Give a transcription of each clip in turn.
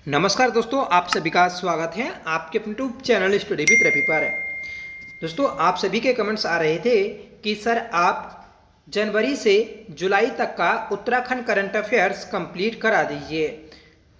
नमस्कार दोस्तों, आप सभी का स्वागत है आपके अपने YouTube channel study with Ravi पर। दोस्तों, आप सभी के कमेंट्स आ रहे थे कि सर आप जनवरी से जुलाई तक का उत्तराखंड करंट अफेयर्स कंप्लीट करा दीजिए।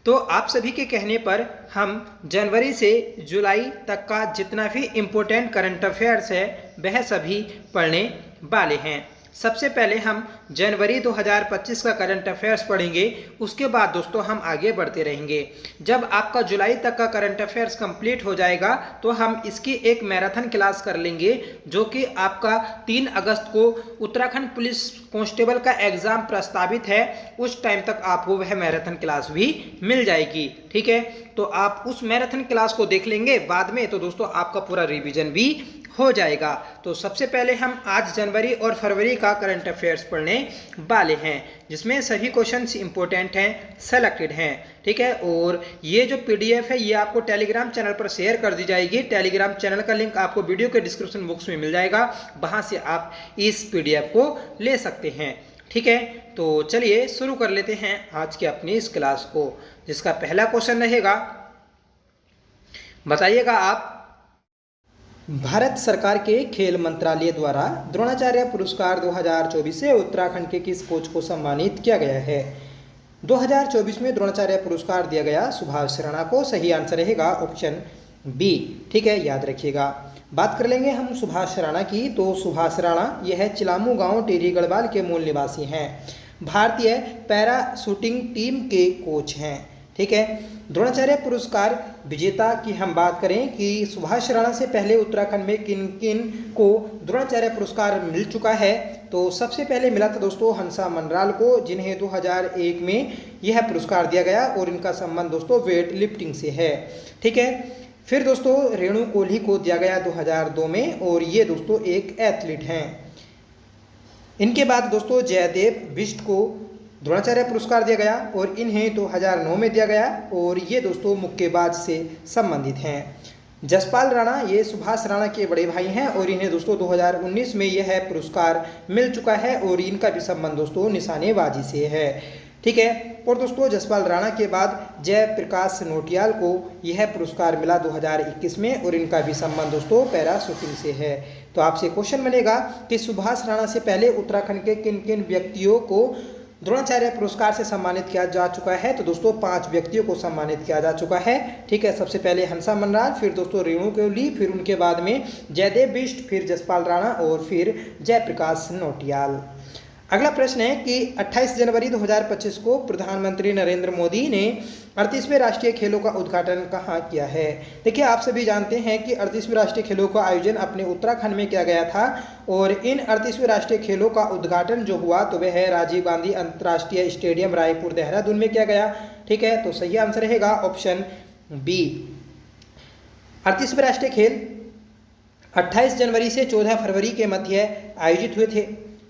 तो आप सभी के कहने पर हम जनवरी से जुलाई तक का जितना भी इम्पोर्टेंट करंट अफेयर्स है वह सभी पढ़ने वाले हैं। सबसे पहले हम जनवरी 2025 का करंट अफेयर्स पढ़ेंगे, उसके बाद दोस्तों हम आगे बढ़ते रहेंगे। जब आपका जुलाई तक का करंट अफेयर्स कंप्लीट हो जाएगा तो हम इसकी एक मैराथन क्लास कर लेंगे, जो कि आपका 3 अगस्त को उत्तराखंड पुलिस कांस्टेबल का एग्जाम प्रस्तावित है। उस टाइम तक आपको वह मैराथन क्लास भी मिल जाएगी। ठीक है, तो आप उस मैराथन क्लास को देख लेंगे बाद में, तो दोस्तों आपका पूरा रिवीजन भी हो जाएगा। तो सबसे पहले हम आज जनवरी और फरवरी का करंट अफेयर्स पढ़ने वाले हैं, जिसमें सभी क्वेश्चंस इंपॉर्टेंट हैं, सेलेक्टेड हैं। ठीक है, और ये जो पीडीएफ है ये आपको टेलीग्राम चैनल पर शेयर कर दी जाएगी। टेलीग्राम चैनल का लिंक आपको वीडियो के डिस्क्रिप्शन बॉक्स में मिल जाएगा, वहां से आप इस पीडीएफ को ले सकते हैं। ठीक है, तो चलिए शुरू कर लेते हैं आज की अपनी इस क्लास को, जिसका पहला क्वेश्चन रहेगा, बताइएगा आप भारत सरकार के खेल मंत्रालय द्वारा द्रोणाचार्य पुरस्कार 2024 से उत्तराखंड के किस कोच को सम्मानित किया गया है। 2024 में द्रोणाचार्य पुरस्कार दिया गया सुभाष राणा को। सही आंसर रहेगा ऑप्शन बी। ठीक है, याद रखिएगा। बात कर लेंगे हम सुभाष राणा की, तो सुभाष राणा यह चिलामू गांव टिहरी गढ़वाल के मूल निवासी हैं। भारतीय पैरा शूटिंग टीम के कोच हैं। ठीक है, द्रोणाचार्य पुरस्कार विजेता की हम बात करें कि सुभाष राणा से पहले उत्तराखंड में किन किन को द्रोणाचार्य पुरस्कार मिल चुका है, तो सबसे पहले मिला था दोस्तों हंसा मनराल को, जिन्हें 2001 में यह पुरस्कार दिया गया और इनका संबंध दोस्तों वेट लिफ्टिंग से है। ठीक है, फिर दोस्तों रेणु कोहली को दिया गया 2002 में, और ये दोस्तों एक एथलीट हैं। इनके बाद दोस्तों जयदेव बिष्ट को द्रोणाचार्य पुरस्कार दिया गया और इन्हें 2009 में दिया गया, और ये दोस्तों मुक्केबाज से संबंधित हैं। जसपाल राणा ये सुभाष राणा के बड़े भाई हैं और इन्हें दोस्तों 2019 में यह पुरस्कार मिल चुका है, और इनका भी संबंध दोस्तों निशानेबाजी से है। ठीक है, और दोस्तों जसपाल राणा के बाद जयप्रकाश नोटियाल को यह पुरस्कार मिला 2021 में, और इनका भी संबंध दोस्तों पैरा शूटिंग से है। तो आपसे क्वेश्चन बनेगा कि सुभाष राणा से पहले उत्तराखंड के किन किन व्यक्तियों को द्रोणाचार्य पुरस्कार से सम्मानित किया जा चुका है, तो दोस्तों 5 व्यक्तियों को सम्मानित किया जा चुका है। ठीक है, सबसे पहले हंसा मनराल, फिर दोस्तों रेणु कोहली, फिर उनके बाद में जयदेव बिष्ट, फिर जसपाल राणा और फिर जयप्रकाश नोटियाल। अगला प्रश्न है कि 28 जनवरी 2025 को प्रधानमंत्री नरेंद्र मोदी ने 38वें राष्ट्रीय खेलों का उद्घाटन कहाँ किया है। देखिए, आप सभी जानते हैं कि 38वें राष्ट्रीय खेलों का आयोजन अपने उत्तराखंड में किया गया था, और इन 38वें राष्ट्रीय खेलों का उद्घाटन जो हुआ तो वह है राजीव गांधी अंतर्राष्ट्रीय स्टेडियम रायपुर देहरादून में किया गया। ठीक है, तो सही आंसर रहेगा ऑप्शन बी। 38वें राष्ट्रीय खेल 28 जनवरी से 14 फरवरी के मध्य आयोजित हुए थे।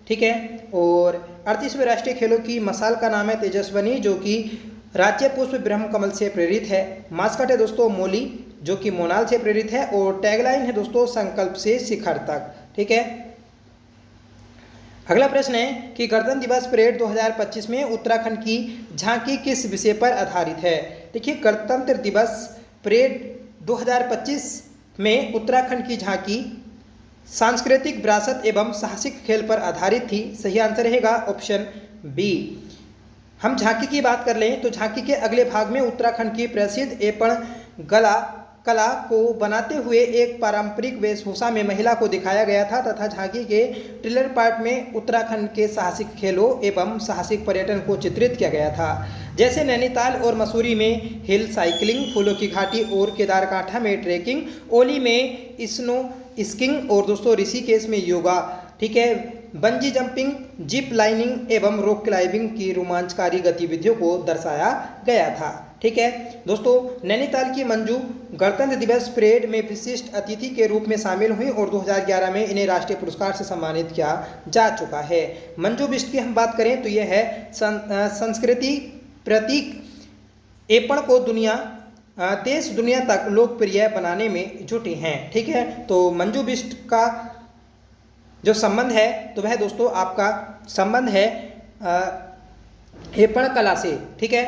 ठीक है, और 38वें राष्ट्रीय खेलों की मसाल का नाम है तेजस्वनी, जो कि राज्य पुष्प ब्रह्म कमल से प्रेरित है। मास्कट है दोस्तों मोली, जो कि मोनाल से प्रेरित है, और टैगलाइन है दोस्तों संकल्प से शिखर तक। ठीक है, अगला प्रश्न है कि गणतंत्र दिवस परेड 2025 में उत्तराखंड की झांकी किस विषय पर आधारित है। देखिए, गणतंत्र दिवस परेड 2025 में उत्तराखंड की झांकी सांस्कृतिक विरासत एवं साहसिक खेल पर आधारित थी। सही आंसर रहेगा ऑप्शन बी। हम झांकी की बात कर लें तो झांकी के अगले भाग में उत्तराखंड की प्रसिद्ध एपण कला को बनाते हुए एक पारंपरिक वेशभूषा में महिला को दिखाया गया था, तथा झांकी के ट्रेलर पार्ट में उत्तराखंड के साहसिक खेलों एवं साहसिक पर्यटन को चित्रित किया गया था, जैसे नैनीताल और मसूरी में हिल साइकिलिंग, फूलों की घाटी और केदारकांठा में ट्रेकिंग, ओली में स्नो स्कीइंग और दोस्तों ऋषिकेश में योगा। ठीक है, बंजी जंपिंग, जिप लाइनिंग एवं रॉक क्लाइंबिंग की रोमांचकारी गतिविधियों को दर्शाया गया था। ठीक है दोस्तों, नैनीताल की मंजू गणतंत्र दिवस परेड में विशिष्ट अतिथि के रूप में शामिल हुई और 2011 में इन्हें राष्ट्रीय पुरस्कार से सम्मानित किया जा चुका है। मंजू बिष्ट की हम बात करें तो यह है संस्कृति प्रतीक एपण को देश दुनिया तक लोकप्रिय बनाने में जुटी हैं। ठीक है, तो मंजू बिष्ट का जो संबंध है तो वह दोस्तों आपका संबंध है एपण कला से। ठीक है,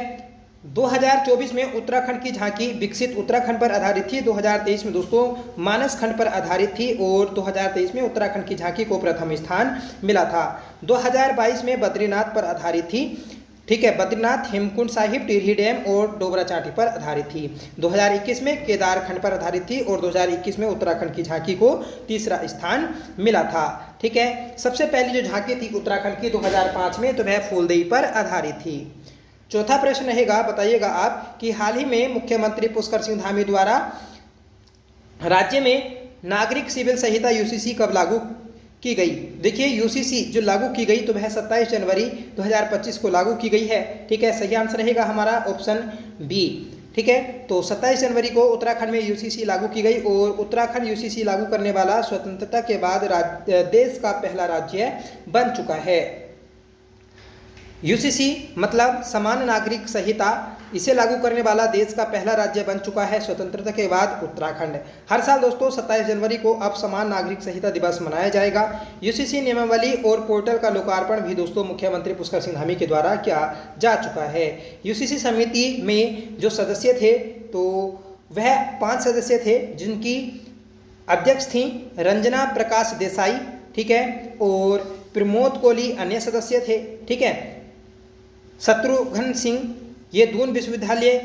2024 में उत्तराखंड की झांकी विकसित उत्तराखंड पर आधारित थी। 2023 में दोस्तों मानस खंड पर आधारित थी और 2023 में उत्तराखंड की झांकी को प्रथम स्थान मिला था। 2022 में बद्रीनाथ पर आधारित थी। ठीक है, बद्रीनाथ, हेमकुंड साहिब, टिहरी डैम और डोबरा चांठी पर आधारित थी। 2021 में केदार खंड पर आधारित थी और 2021 में उत्तराखंड की झांकी को तीसरा स्थान मिला था। ठीक है, सबसे पहली जो झांकी थी उत्तराखंड की 2005 में, तो वह फूलदेई पर आधारित थी। चौथा प्रश्न रहेगा, बताइएगा आप कि हाल ही में मुख्यमंत्री पुष्कर सिंह धामी द्वारा राज्य में नागरिक सिविल संहिता यूसीसी कब लागू की गई। देखिए यूसीसी जो लागू की गई तो वह 27 जनवरी 2025 को लागू की गई है। ठीक है, सही आंसर रहेगा हमारा ऑप्शन बी। ठीक है, तो 27 जनवरी को उत्तराखंड में यूसीसी लागू की गई और उत्तराखंड यूसीसी लागू करने वाला स्वतंत्रता के बाद देश का पहला राज्य बन चुका है। यूसीसी मतलब समान नागरिक संहिता, इसे लागू करने वाला देश का पहला राज्य बन चुका है स्वतंत्रता के बाद उत्तराखंड। हर साल दोस्तों 27 जनवरी को अब समान नागरिक संहिता दिवस मनाया जाएगा। यूसीसी नियमावली और पोर्टल का लोकार्पण भी दोस्तों मुख्यमंत्री पुष्कर सिंह धामी के द्वारा किया जा चुका है। यूसीसी समिति में जो सदस्य थे तो वह 5 सदस्य थे, जिनकी अध्यक्ष थी रंजना प्रकाश देसाई। ठीक है, और प्रमोद कोहली अन्य सदस्य थे। ठीक है, शत्रुघ्न सिंह ये दून विश्वविद्यालय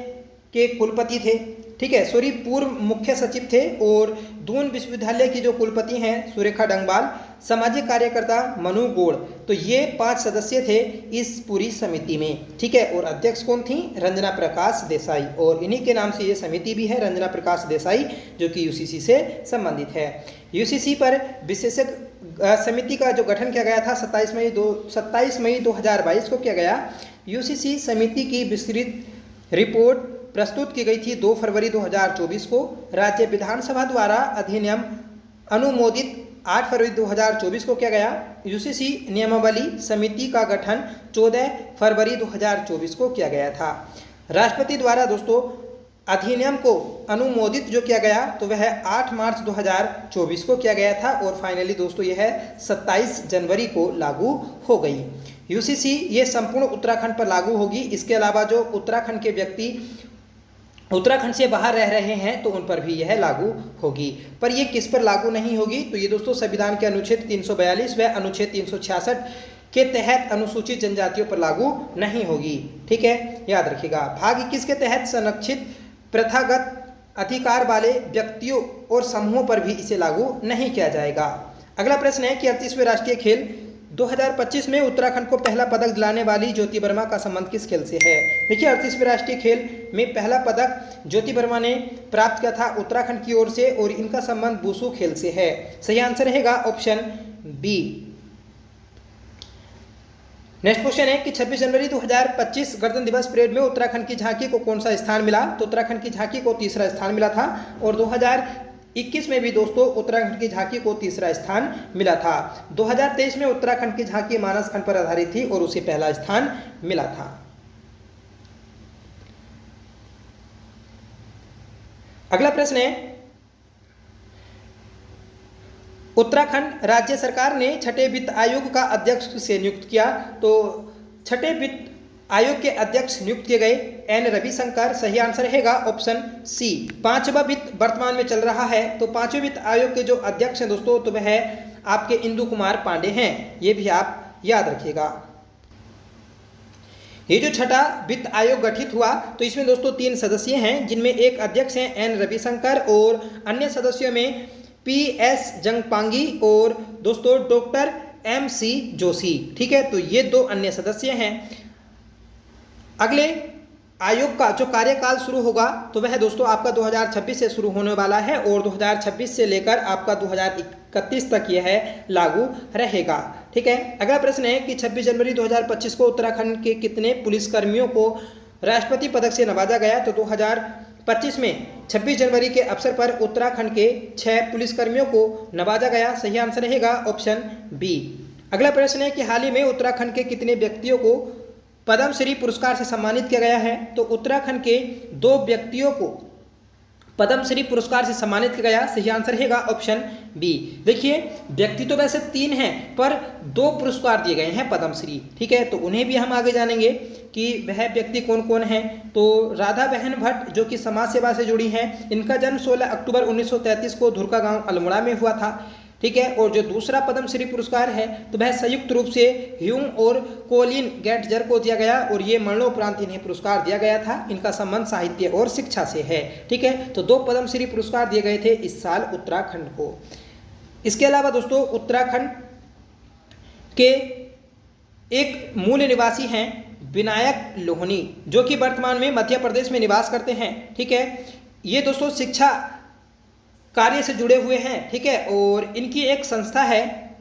के कुलपति थे। ठीक है, सॉरी पूर्व मुख्य सचिव थे और दून विश्वविद्यालय की जो कुलपति हैं सुरेखा डंगबाल, सामाजिक कार्यकर्ता मनु गोड़। तो ये 5 सदस्य थे इस पूरी समिति में। ठीक है, और अध्यक्ष कौन थी, रंजना प्रकाश देसाई, और इन्हीं के नाम से ये समिति भी है, रंजना प्रकाश देसाई, जो कि यूसीसी से संबंधित है। यूसीसी पर विशेषज्ञ समिति का जो गठन किया गया था 27 मई 2022 को किया गया। यूसीसी समिति की विस्तृत रिपोर्ट प्रस्तुत की गई थी 2 फरवरी 2024 को। राज्य विधानसभा द्वारा अधिनियम अनुमोदित 8 फरवरी 2024 को किया गया। यूसीसी नियमावली समिति का गठन 14 फरवरी 2024 को किया गया था। राष्ट्रपति द्वारा दोस्तों अधिनियम को अनुमोदित जो किया गया तो वह 8 मार्च 2024 को किया गया था और फाइनली दोस्तों यह 27 जनवरी को लागू हो गई। यूसीसी ये संपूर्ण उत्तराखंड पर लागू होगी। इसके अलावा जो उत्तराखंड के व्यक्ति उत्तराखंड से बाहर रह रहे हैं तो उन पर भी यह लागू होगी। पर ये किस पर लागू नहीं होगी, तो ये दोस्तों संविधान के अनुच्छेद 342 व अनुच्छेद 366 के तहत अनुसूचित जनजातियों पर लागू नहीं होगी। ठीक है, याद रखिएगा। भाग 21 के तहत संरक्षित प्रथागत अधिकार वाले व्यक्तियों और समूहों पर भी इसे लागू नहीं किया जाएगा। अगला प्रश्न है कि 38वें राष्ट्रीय खेल 2025 में उत्तराखंड को पहला पदक दिलाने वाली ज्योति वर्मा का संबंध किस खेल से है। देखिए 38वें राष्ट्रीय खेल में पहला पदक ज्योति वर्मा ने प्राप्त किया था उत्तराखंड की ओर से और इनका संबंध वुशु खेल से है। सही आंसर रहेगा ऑप्शन बी। नेक्स्ट क्वेश्चन है कि 26 जनवरी 2025 गणतंत्र दिवस परेड में उत्तराखंड की झांकी को कौन सा स्थान मिला। तो उत्तराखंड की झांकी को तीसरा स्थान मिला था और 2021 में भी दोस्तों उत्तराखंड की झांकी को तीसरा स्थान मिला था। 2023 में उत्तराखंड की झांकी मानस खंड पर आधारित थी और उसे पहला स्थान मिला था। अगला प्रश्न है उत्तराखंड राज्य सरकार ने छठे वित्त आयोग का अध्यक्ष से नियुक्त किया। तो छठे वित्त आयोग के अध्यक्ष नियुक्त किए गए एन रविशंकर। सही आंसर रहेगा ऑप्शन सी। 5वां वित्त वर्तमान में चल रहा है तो 5वें वित्त आयोग के जो अध्यक्ष हैं दोस्तों तो वह आपके इंदु कुमार पांडे हैं। ये भी आप याद रखिएगा। ये जो छठा वित्त आयोग गठित हुआ तो इसमें दोस्तों 3 सदस्य हैं, जिनमें एक अध्यक्ष हैं एन रविशंकर और अन्य सदस्यों में पीएस जंगपांगी और दोस्तों डॉक्टर एमसी जोशी। ठीक है, तो ये 2 अन्य सदस्य हैं। अगले आयोग का जो कार्यकाल शुरू होगा तो वह दोस्तों आपका 2026 से शुरू होने वाला है और 2026 से लेकर आपका 2031 तक यह लागू रहेगा। ठीक है, अगला प्रश्न है कि 26 जनवरी 2025 को उत्तराखंड के कितने पुलिसकर्मियों को राष्ट्रपति पदक से नवाजा गया। तो 2025 में 26 जनवरी के अवसर पर उत्तराखंड के 6 पुलिसकर्मियों को नवाजा गया। सही आंसर रहेगा ऑप्शन बी। अगला प्रश्न है कि हाल ही में उत्तराखंड के कितने व्यक्तियों को पद्मश्री पुरस्कार से सम्मानित किया गया है। तो उत्तराखंड के 2 व्यक्तियों को पद्मश्री पुरस्कार से सम्मानित किया गया? सही आंसर रहेगा ऑप्शन बी। देखिए व्यक्ति तो वैसे 3 हैं पर 2 पुरस्कार दिए गए हैं पद्मश्री, ठीक है, तो उन्हें भी हम आगे जानेंगे कि वह व्यक्ति कौन कौन है। तो राधा बहन भट्ट जो कि समाज सेवा से जुड़ी हैं, इनका जन्म 16 अक्टूबर 1933 को धुरका गांव अल्मोड़ा में हुआ था, ठीक है। और जो दूसरा पद्मश्री पुरस्कार है तो वह संयुक्त रूप से ह्यूम और कोलिन गैटजर को दिया गया और ये मरणोपरांत इन्हें पुरस्कार दिया गया था। इनका संबंध साहित्य और शिक्षा से है, ठीक है। तो 2 पद्मश्री पुरस्कार दिए गए थे इस साल उत्तराखंड को। इसके अलावा दोस्तों उत्तराखंड के एक मूल निवासी हैं विनायक लोहनी, जो कि वर्तमान में मध्य प्रदेश में निवास करते हैं, ठीक है। ये दोस्तों शिक्षा कार्य से जुड़े हुए हैं, ठीक है। और इनकी एक संस्था है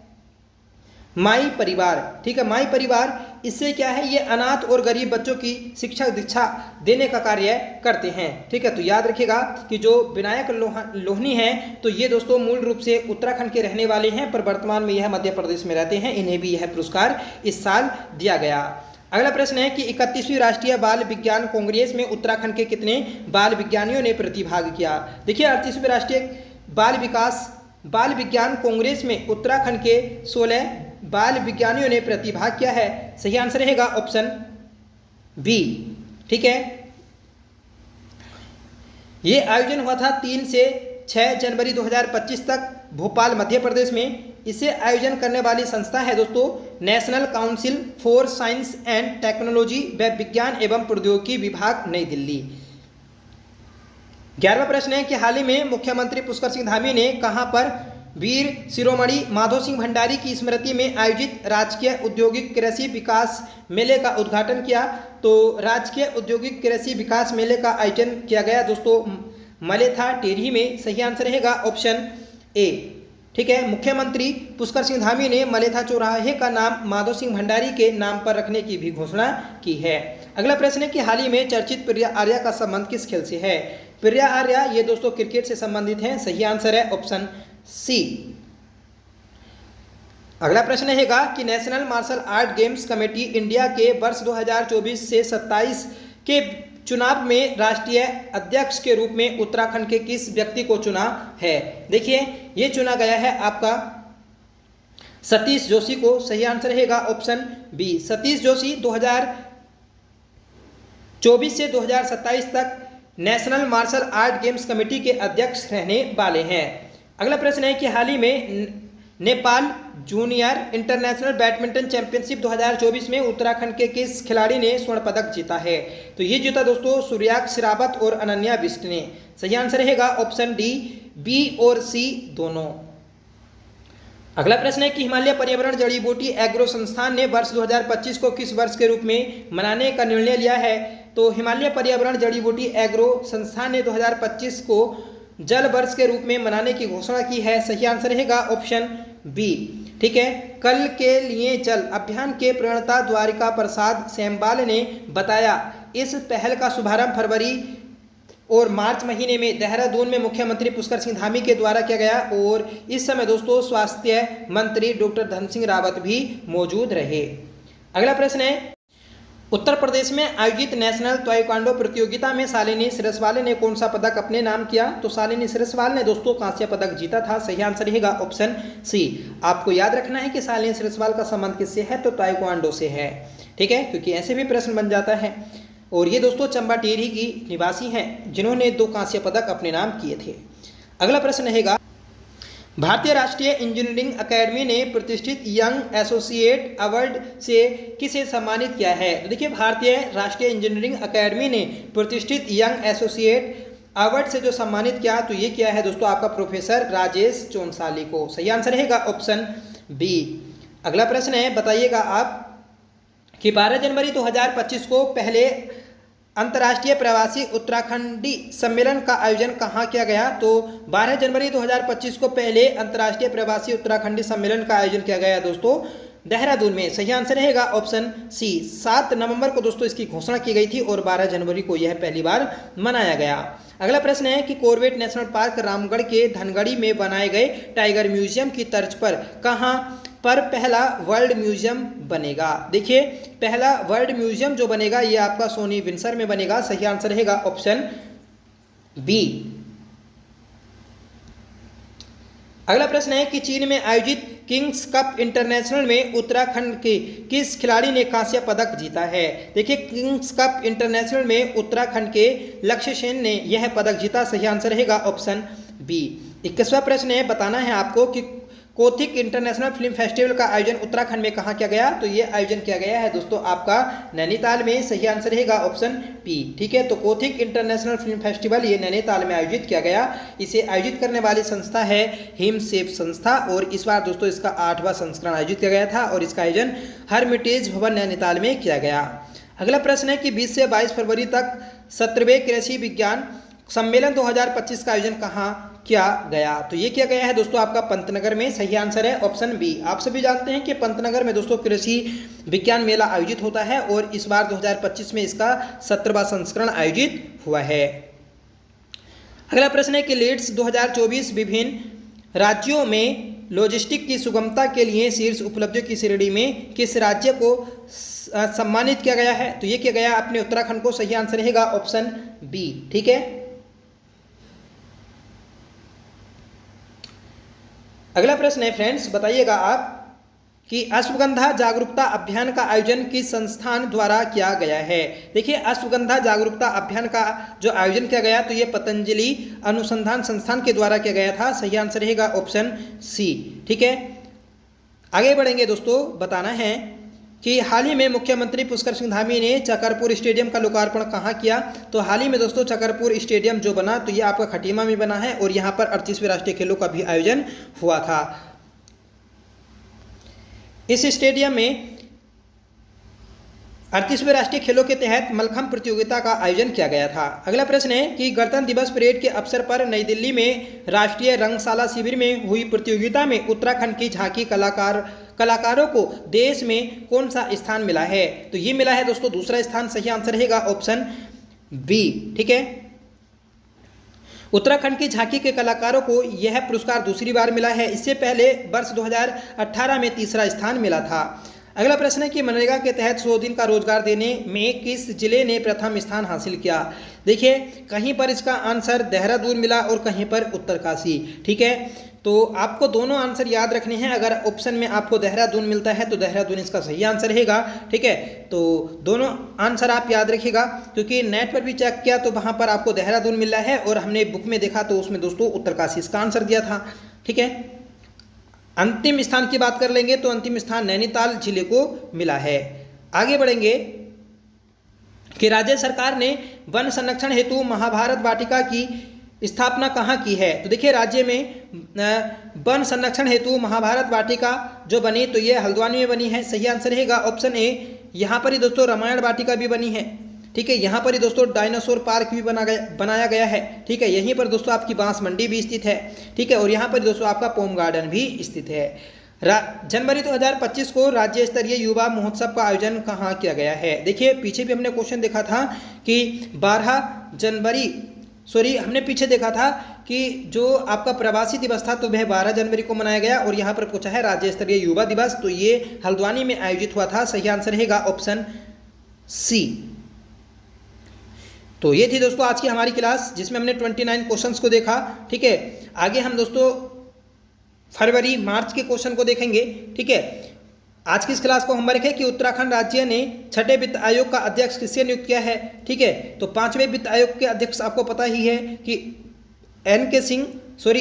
माई परिवार, ठीक है, माई परिवार। इससे क्या है, ये अनाथ और गरीब बच्चों की शिक्षा दीक्षा देने का कार्य करते हैं, ठीक है। तो याद रखिएगा कि जो विनायक लोहनी हैं तो ये दोस्तों मूल रूप से उत्तराखंड के रहने वाले हैं, पर वर्तमान में यह मध्य प्रदेश में रहते हैं। इन्हें भी यह पुरस्कार इस साल दिया गया। अगला प्रश्न है कि 31वीं राष्ट्रीय बाल विज्ञान कांग्रेस में उत्तराखंड के कितने बाल विज्ञानियों ने प्रतिभाग किया? देखिए 38वीं राष्ट्रीय बाल विज्ञान कांग्रेस में उत्तराखंड के 16 बाल विज्ञानियों ने प्रतिभाग किया है। सही आंसर रहेगा ऑप्शन बी, ठीक है। ये आयोजन हुआ था 3 से 6 जनवरी 2025 तक भोपाल मध्य प्रदेश में। इसे आयोजन करने वाली संस्था है दोस्तों national council for science and technology व विज्ञान एवं प्रौद्योगिकी विभाग, नई दिल्ली। 11वां प्रश्न है कि हाल ही में मुख्यमंत्री पुष्कर सिंह धामी ने कहां पर वीर शिरोमणि माधो सिंह भंडारी की स्मृति में आयोजित राजकीय औद्योगिक कृषि विकास मेले का उद्घाटन किया? तो राजकीय औद्योगिक कृषि विकास मेले का आयोजन किया गया दोस्तों मलेथा टेहरी में। सही आंसर रहेगा ऑप्शन ए, ठीक है। मुख्यमंत्री पुष्कर सिंह धामी ने मलेथा चौराहे का नाम माधो सिंह भंडारी के नाम पर रखने की भी घोषणा की है। अगला प्रश्न है कि हाल ही में चर्चित प्रिया आर्या का संबंध किस खेल से है? प्रिया आर्या ये दोस्तों क्रिकेट से संबंधित हैं। सही आंसर है ऑप्शन सी। अगला प्रश्न रहेगा कि national martial art games committee India के वर्ष 2024 से 27 के चुनाव में राष्ट्रीय अध्यक्ष के रूप में उत्तराखंड के किस व्यक्ति को चुना है? देखिए ये चुना गया है आपका सतीश जोशी को। सही आंसर रहेगा ऑप्शन बी। सतीश जोशी 2024 से 2027 तक national martial art games committee के अध्यक्ष रहने वाले हैं। अगला प्रश्न है कि हाल ही में Nepal junior international badminton championship 2024 में उत्तराखंड के किस खिलाड़ी ने स्वर्ण पदक जीता है? तो ये जीता दोस्तों सूर्याक्ष रावत और अनन्या बिष्ट ने। सही आंसर रहेगा ऑप्शन डी, बी और सी दोनों। अगला प्रश्न है कि हिमालय पर्यावरण जड़ी बूटी एग्रो संस्थान ने वर्ष 2025 को किस वर्ष के रूप में मनाने का निर्णय लिया है? तो हिमालय पर्यावरण जड़ी बूटी एग्रो संस्थान ने 2025 को जल वर्ष के रूप में मनाने की घोषणा की है। सही आंसर रहेगा ऑप्शन बी, ठीक है। कल के लिए जल अभियान के प्रणेता द्वारिका प्रसाद सेमवाल ने बताया इस पहल का शुभारंभ फरवरी और मार्च महीने में देहरादून में मुख्यमंत्री पुष्कर सिंह धामी के द्वारा किया गया और इस समय दोस्तों स्वास्थ्य मंत्री डॉक्टर धन सिंह रावत भी मौजूद रहे। अगला प्रश्न है उत्तर प्रदेश में आयोजित नेशनल ताइक्वांडो प्रतियोगिता में शालिनी सिरसवाल ने कौन सा पदक अपने नाम किया? तो शालिनी सिरसवाल ने दोस्तों कांस्य पदक जीता था। सही आंसर रहेगा ऑप्शन सी। आपको याद रखना है कि शालिनी सिरसवाल का संबंध किससे है? तो ताइक्वांडो से है, ठीक है, क्योंकि ऐसे भी प्रश्न बन जाता है। और ये दोस्तों चंबा टेहरी की निवासी हैं जिन्होंने 2 कांस्य पदक अपने नाम किए थे। अगला प्रश्न रहेगा भारतीय राष्ट्रीय इंजीनियरिंग अकेडमी ने प्रतिष्ठित यंग एसोसिएट अवार्ड से किसे सम्मानित किया है? तो देखिए भारतीय राष्ट्रीय इंजीनियरिंग अकेडमी ने प्रतिष्ठित यंग एसोसिएट अवार्ड से जो सम्मानित किया तो ये किया है दोस्तों आपका प्रोफेसर राजेश चोनसाली को। सही आंसर रहेगा ऑप्शन बी। अगला प्रश्न है बताइएगा आप कि 12 जनवरी 2025 को पहले अंतर्राष्ट्रीय प्रवासी उत्तराखंडी सम्मेलन का आयोजन कहाँ किया गया? तो 12 जनवरी 2025 को पहले अंतर्राष्ट्रीय प्रवासी उत्तराखंडी सम्मेलन का आयोजन किया गया दोस्तों देहरादून में। सही आंसर रहेगा ऑप्शन सी। 7 नवंबर को दोस्तों इसकी घोषणा की गई थी और 12 जनवरी को यह पहली बार मनाया गया। अगला प्रश्न है कि कॉर्बेट नेशनल पार्क रामगढ़ के धनगढ़ी में बनाए गए टाइगर म्यूजियम की तर्ज पर कहाँ पर पहला वर्ल्ड म्यूजियम बनेगा? देखिए पहला वर्ल्ड म्यूजियम जो बनेगा ये आपका सोनी विंसर में बनेगा। सही आंसर रहेगा ऑप्शन बी, अगला प्रश्न है कि चीन में आयोजित किंग्स कप इंटरनेशनल में उत्तराखंड के किस खिलाड़ी ने कांस्य पदक जीता है। देखिए, किंग्स कप इंटरनेशनल में उत्तराखंड के लक्ष्य सेन ने यह पदक जीता। सही आंसर रहेगा ऑप्शन बी। 21वां प्रश्न है, बताना है आपको कि कौथिग इंटरनेशनल फिल्म फेस्टिवल का आयोजन उत्तराखंड में कहाँ किया गया। तो ये आयोजन किया गया है दोस्तों आपका नैनीताल में। सही आंसर रहेगा ऑप्शन बी। ठीक है, तो कौथिग इंटरनेशनल फिल्म फेस्टिवल ये नैनीताल में आयोजित किया गया। इसे आयोजित करने वाली संस्था है हिमसेप संस्था और इस बार दोस्तों इसका 8वां संस्करण आयोजित किया गया था और इसका आयोजन हरमिटेज भवन नैनीताल में किया गया। अगला प्रश्न है कि 20 से 22 फरवरी तक 17वें कृषि विज्ञान सम्मेलन 2025 का आयोजन कहाँ किया गया। तो ये किया गया है दोस्तों आपका पंतनगर में। सही आंसर है ऑप्शन बी। आप सभी जानते हैं कि पंतनगर में दोस्तों कृषि विज्ञान मेला आयोजित होता है और इस बार 2025 में इसका 17वां संस्करण आयोजित हुआ है। अगला प्रश्न है कि लीड्स 2024 विभिन्न राज्यों में लॉजिस्टिक की सुगमता के लिए शीर्ष उपलब्धियों की श्रेणी में किस राज्य को सम्मानित किया गया है। तो ये किया गया अपने उत्तराखंड को। सही आंसर रहेगा ऑप्शन बी। ठीक है, अगला प्रश्न है फ्रेंड्स, बताइएगा आप कि अश्वगंधा जागरूकता अभियान का आयोजन किस संस्थान द्वारा किया गया है। देखिए, अश्वगंधा जागरूकता अभियान का जो आयोजन किया गया तो ये पतंजलि अनुसंधान संस्थान के द्वारा किया गया था। सही आंसर रहेगा ऑप्शन सी। ठीक है, आगे बढ़ेंगे दोस्तों। बताना है कि हाल ही में मुख्यमंत्री पुष्कर सिंह धामी ने चकरपुर स्टेडियम का लोकार्पण कहाँ किया। तो हाल ही में दोस्तों चकरपुर स्टेडियम जो बना तो ये आपका खटीमा में बना है और यहाँ पर 38वें राष्ट्रीय खेलों का भी आयोजन हुआ था। इस स्टेडियम में 38वें राष्ट्रीय खेलों के तहत मलखम्ब प्रतियोगिता का आयोजन किया गया था। अगला प्रश्न है कि गणतंत्र दिवस परेड के अवसर पर नई दिल्ली में राष्ट्रीय रंगशाला शिविर में हुई प्रतियोगिता में उत्तराखंड की झांकी कलाकारों को देश में कौन सा स्थान मिला है। तो ये मिला है दोस्तों दूसरा स्थान। सही आंसर रहेगा ऑप्शन बी। ठीक है, उत्तराखंड की झांकी के कलाकारों को यह पुरस्कार दूसरी बार मिला है। इससे पहले वर्ष 2018 में तीसरा स्थान मिला था। अगला प्रश्न है कि मनरेगा के तहत 100 दिन का रोजगार देने में किस जिले ने प्रथम स्थान हासिल किया। देखिए, कहीं पर इसका आंसर देहरादून मिला और कहीं पर उत्तरकाशी। ठीक है, तो आपको दोनों आंसर याद रखने हैं। अगर ऑप्शन में आपको देहरादून मिलता है तो देहरादून इसका सही आंसर रहेगा। ठीक है, तो दोनों आंसर आप याद रखिएगा क्योंकि नेट पर भी चेक किया तो वहाँ पर आपको देहरादून मिल रहा है और हमने बुक में देखा तो उसमें दोस्तों उत्तरकाशी इसका आंसर दिया था। ठीक है, अंतिम स्थान की बात कर लेंगे तो अंतिम स्थान नैनीताल जिले को मिला है। आगे बढ़ेंगे कि राज्य सरकार ने वन संरक्षण हेतु महाभारत वाटिका की स्थापना कहाँ की है। तो देखिए, राज्य में वन संरक्षण हेतु महाभारत वाटिका जो बनी तो ये हल्द्वानी में बनी है। सही आंसर रहेगा ऑप्शन ए। यहाँ पर ही दोस्तों रामायण वाटिका भी बनी है। ठीक है, यहाँ पर ही दोस्तों डायनासोर पार्क भी बनाया गया है। ठीक है, यहीं पर दोस्तों आपकी बांस मंडी भी स्थित है। ठीक है, और यहाँ पर दोस्तों आपका पोम गार्डन भी स्थित है। जनवरी 2025 को राज्य स्तरीय युवा महोत्सव का आयोजन कहाँ किया गया है। देखिए, पीछे भी हमने क्वेश्चन देखा था कि 12 जनवरी हमने पीछे देखा था कि जो आपका प्रवासी दिवस था तो वह 12 जनवरी को मनाया गया और यहाँ पर पूछा है राज्य स्तरीय युवा दिवस तो ये हल्द्वानी में आयोजित हुआ था। सही आंसर रहेगा ऑप्शन सी। तो ये थी दोस्तों आज की हमारी क्लास जिसमें हमने 29 क्वेश्चंस को देखा। ठीक है, आगे हम दोस्तों फरवरी मार्च के क्वेश्चन को देखेंगे। ठीक है, आज की इस क्लास को होमवर्क है कि उत्तराखंड राज्य ने 6ठे वित्त आयोग का अध्यक्ष किससे नियुक्त किया है। ठीक है, तो 5वें वित्त आयोग के अध्यक्ष आपको पता ही है कि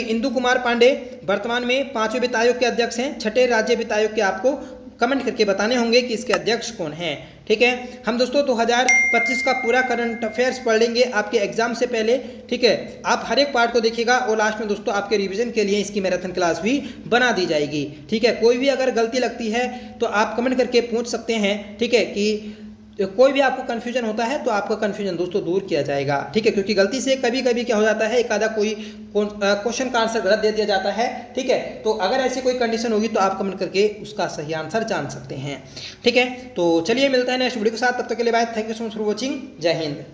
इंदु कुमार पांडे वर्तमान में 5वें वित्त आयोग के अध्यक्ष हैं। 6ठे राज्य वित्त आयोग के आपको कमेंट करके बताने होंगे कि इसके अध्यक्ष कौन हैं। ठीक है, हम दोस्तों 2025 का पूरा करंट अफेयर्स पढ़ लेंगे आपके एग्जाम से पहले। ठीक है, आप हर एक पार्ट को देखिएगा और लास्ट में दोस्तों आपके रिवीजन के लिए इसकी मैराथन क्लास भी बना दी जाएगी। ठीक है, कोई भी अगर गलती लगती है तो आप कमेंट करके पूछ सकते हैं। ठीक है, कि कोई भी आपको कन्फ्यूजन होता है तो आपका कन्फ्यूजन दोस्तों दूर किया जाएगा। ठीक है, क्योंकि गलती से कभी कभी क्या हो जाता है एक आधा कोई क्वेश्चन का आंसर गलत दे दिया जाता है। ठीक है, तो अगर ऐसी कोई कंडीशन होगी तो आप कमेंट करके उसका सही आंसर जान सकते हैं। ठीक है, तो चलिए मिलता है नेक्स्ट वीडियो के साथ, तब तक के लिए bye. Thank you so much for watching. जय हिंद।